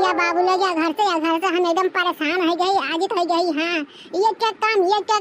या बाबू ले गया घर से हम एकदम परेशान हो गई आजित हो गई। हाँ ये क्या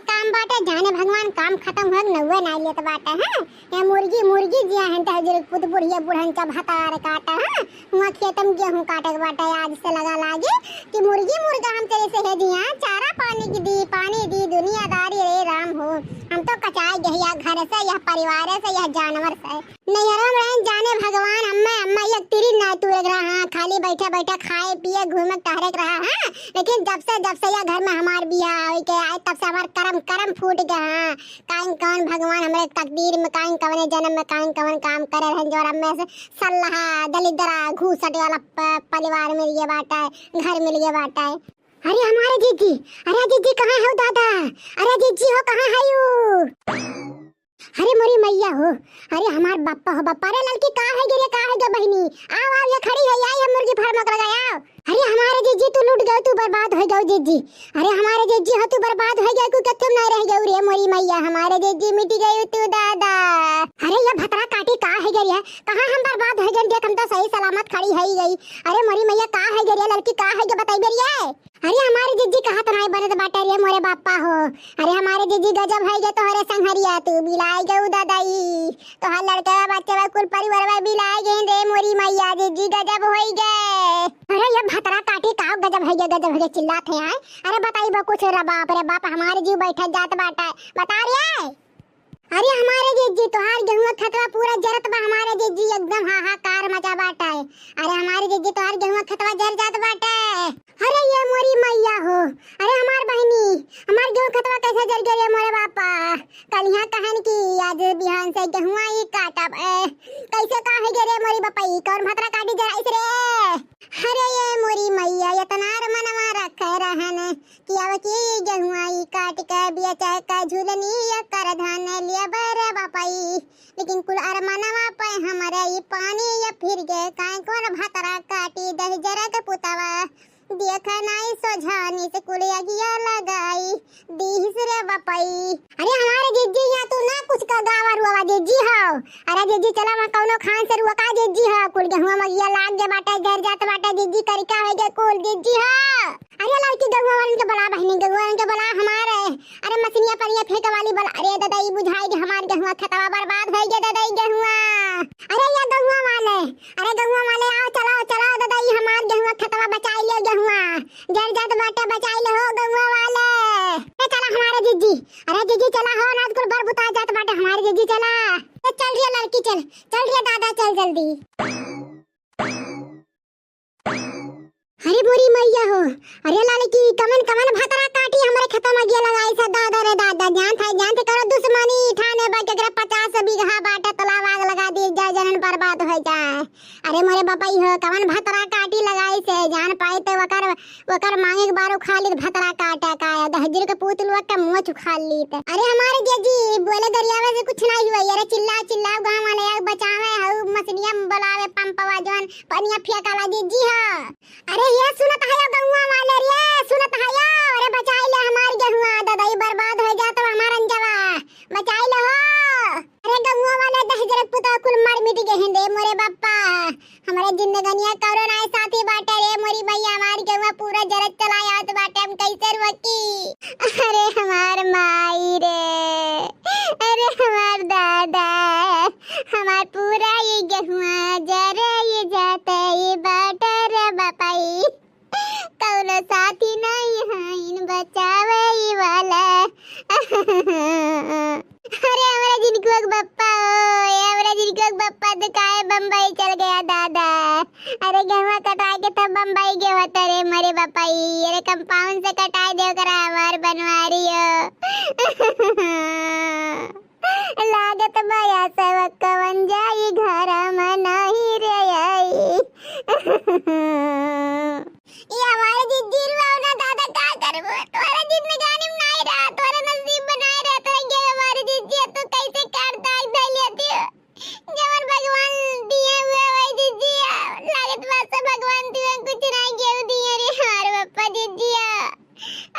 काम बाटे जाने भगवान काम खत्म हो नवे ना लेत बाटे। हाँ ये मुर्गी जिया हन तहजर खुद बुढ़िया बुढ़न का भातार काटा। हाँ हुआ खेतम गेहूं काटे के बाटे आज से लगा लागे कि मुर्गी मुर्गा हम तेरे से है दिया चारा पानी दी दुनियादारी रे राम हो। हम तो कचाई गई या घर से या परिवार से या जानवर से नैहरों में जाने भगवान अम्मा ये तेरी ना तू लग रहा। हाँ खाली बैठा खाए पिए घूमे टहरे रहा। हाँ लेकिन जब से या घर में हमार बियाह होई के आए तब से हमार करम फूट गया। हाँ काइन कौन भगवान हमारे तकदीर में काइन कवन जन्म में काइन कवन काम करे रहन जो अब में से सल्लाह दलिद्रा घूसट वाला परिवार मिल गया बाटा है घर मिल गया बाटा है। अरे हमारे जीजी कहाँ है दादा? अरे जीजी हो कहाँ है यू? अरे मोरी मैया हो अरे हमार बाप्पा हो बाप्पा। अरे लड़की कहाँ है गे बहनी आओ ये खड़ी है आई है मुर्गी फार्म लगा आओ। अरे हमारे जीजी तू लूट गए तू बर्बाद हो गए जीजी। अरे हमारे जीजी हो तू बर्बाद हो गए तू तुम नहीं रह गए रे मोरी मैया हमारे जीजी मिट गई तू दादा। अरे ये भतरा काटी कहाँ है गे कहाँ हम बर्बाद हो गए देख हम तो सही सलामत खड़ी है गई। अरे मोरी मैया कहाँ है गे लड़की कहाँ है बताई बेरिया। अरे हमारे जीजी कहाँ तनाई बनत बाटे रे मोरे बाप्पा हो। अरे हमारे जीजी गजब है गे तोहरे संघरिया तू बिलाई गऊ दादाई तो हर लड़का बच्चे वा कुल परिवार वा बिलाई गे रे मोरी मैया जीजी गजब होई गए। अरे ये भतरा काटी का गजब है गे चिल्लात है। अरे बताई बा कुछ रे बाप हमारे जीव बैठा जात बाटा बता रे। अरे हमारे जीजी तोहार गेहूं खतवा पूरा जरत बा हमारे जीजी एकदम हाहाकार मचा बाटा है। अरे हमारे जीजी तोहार गेहूं खतवा जर जात बाटा है। अरे ये मोरी मैया हो अरे हमार बहनी हमार गेहूं खतवा कैसे जल गए मोरे बापा। कल यहाँ कहन की आज बिहान से गेहूं आई काटा कैसे का है गे रे मोरी बापाई कौन भतरा काटी जराइस रे। अरे ये मोरी मैया इतना मनवा रखे रहन कि अब की गेहूं आई काट के बेचा का झूलनी या कर धान लिया बर बापाई लेकिन कुल अरमनवा पे हमारे ये पानी या फिर गे काहे कोन भतरा काटी दह जरा के पुतवा देखा नहीं सोझानी से कुलिया गिया लगाई दीस रे बापाई। अरे हमारे जीजी यहाँ तू ना कुछ का गावा रुआ जीजी हो। अरे जीजी चला मैं कौनो खान से रुआ का जीजी हो कुल गेहूं में गिया लाग के बाटा घर जात बाटा जीजी करिका है गे कुल जीजी हो। अरे लड़की गेहूं वाली के बला बहनी गेहूं के बला हमारे अरे मछलियां परिया फेंक वाली बला। अरे दादा ई बुझाई गे हमार गेहूं खतवा बर्बाद हो गया दादा ई गेहूं। अरे ये गेहूं वाले अरे गेहूं वाले आओ चलो दादा ई हमार गेहूं खतवा बचाई ले गेहूं जर जद बाटे बचाई ले हो गेहूं वाले। ए चला हमारे जीजी अरे जीजी चला हो ना कुल बर बुता जात बाटे हमारे जीजी चला चल रे लड़की चल रे दादा चल जल्दी। अरे मोरी मैया हो अरे लड़की कमन भतरा काटी हमारे खत्म आ गया लगाई से दादा रे दादा जान थे करो दुश्मनी ठाने बाटे 50 बीघा बाटे तालाब आग लगा दी जाए जनन बर्बाद हो जाए। अरे मोरे बापाई हो कमन भतरा काटी लगाई से जान पाए तो वकर मांगे के बारो खा ली भतरा काटा का दहजर के पुतलुआ का मुंह चुखा ली। अरे हमारे जीजी बोले दरियावे से कुछ नहीं हुआ। अरे चिल्ला गांव वाले आग बचावे हउ मछलियां बुलावे पंपवा जवन पनिया फेंकाला जीजी हो। अरे ये सुनत है गौवा वाले रे सुनत है अरे बचाई ले हमार गेहुआ दादाई बर्बाद हो जा तो हमार अंजवा बचाई ले हो। अरे गौवा वाले दहजर पुता कुल मार मिट गए रे मोरे बाप्पा हमारे जिंदगानिया कोरोना साथी बाटे रे मोरी भैया हमार गेहुआ पूरा जरत चलाया तो बाटे हम कैसे रुकी। अरे हमार माई रे अरे हमार दादा हमार पूरा ये गेहुआ जरे ये जाते ये बाटे रे बापाई कौनो साथी नहीं है इन बचावे वाला। अरे हमारा जिनको बप्पा दुकाए बम्बई चल गया दादा। अरे गेहूं कटा के तब बम्बई गए होता रे मरे बापाई। अरे कंपाउंड से कटाई दे करा हमार बनवारी हो लागत बया सब कवन जाई घर में नहीं रे आई। ये हमारे जिद्दी रुआना दादा का करबो तोरा जिंदगानी में नहीं रहा तोरा नसीब बनाए रहता है ये हमारे जिद्दी तो कैसे काटता है धैलियती जवन भगवान दिए हुए वही जिद्दी लागत बात से भगवान दिए कुछ नहीं के दिए रे हार बापा जिद्दी।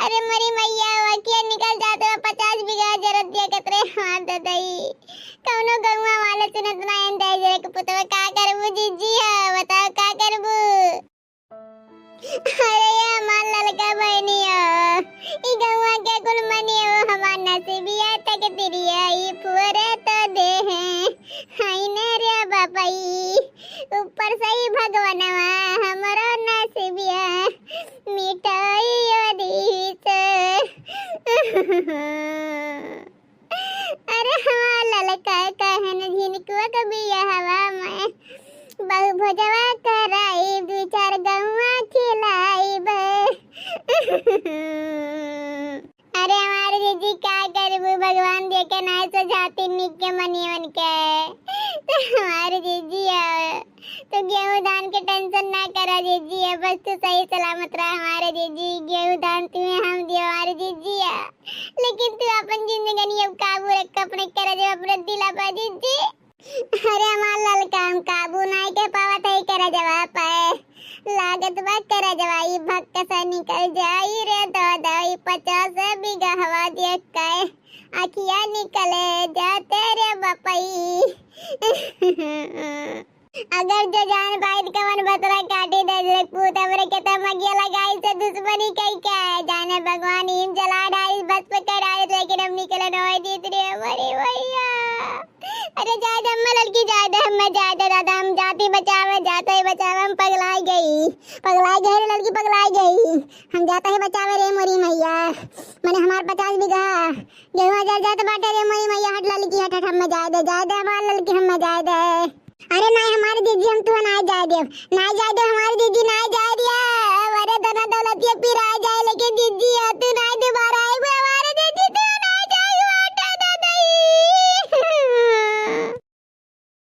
अरे मरी मैया वकिया निकल जाते 50 बीघा जरत दिया कतरे हां दादाई कौनो गौवा वाले सुनत नहीं दे जरे के पुतवा का करबो जिद्दी बताओ का करबो। अरे ये हमार लड़का बहनिया ई गौवा के कुल मनियो हमार नसीबिया तक तिरिया ई पूरे तो दे हैं हाय ने रे बापाई ऊपर से ही भगवानवा हमरो नसीबिया मिठाई दीत अरे हमार लड़का कहन झिनकुआ कभी हवा में बहु भोजवा कराई दू चार गौवा खिलाई अरे हमारे जीजी क्या करबू भगवान देखे ना सजाती निके मनियन के हमारे जीजी तो गेहूं धान के टेंशन ना करा जीजी है बस तू सही सलामत रहा हमारे जीजी गेहूं धान तुम्हें हम दियो हमारे जीजी है लेकिन तू अपन जिंदगी अब काबू रख अपने कर जो अपने दिला पा जीजी अरे हमार लड़का हम काबू नहीं के पावत है करे जवाब पाए लागत बा करे जवाई भक्का से निकल जाई रे दादाई 50 बीघा हवा देख के आखिया निकले जाते रे बपई अगर जो जान बाइट कवन बतरा काटी दे रे पूत हमरे के त मगिया लगाई से दुश्मनी कई क्या है जाने भगवान इन जला डाई बस पे कराई लेकिन हम निकले नोई दीत रे मरी भैया अरे जायद अम्मा लड़की जायद हम दादा हम जाती बचावे जाते ही बचावे हम पगलाई गई रे लड़की पगलाई गई हम जाते ही बचावे रे मोरी मैया मैंने हमार 50 बीघा गेहूं जात बाटे रे मोरी मैया हट लड़की हट हम जायद हमार लड़की हम जायद अरे नहीं हमारी दीदी हम तू ना जाए दे हमारी दीदी ना जाए दिया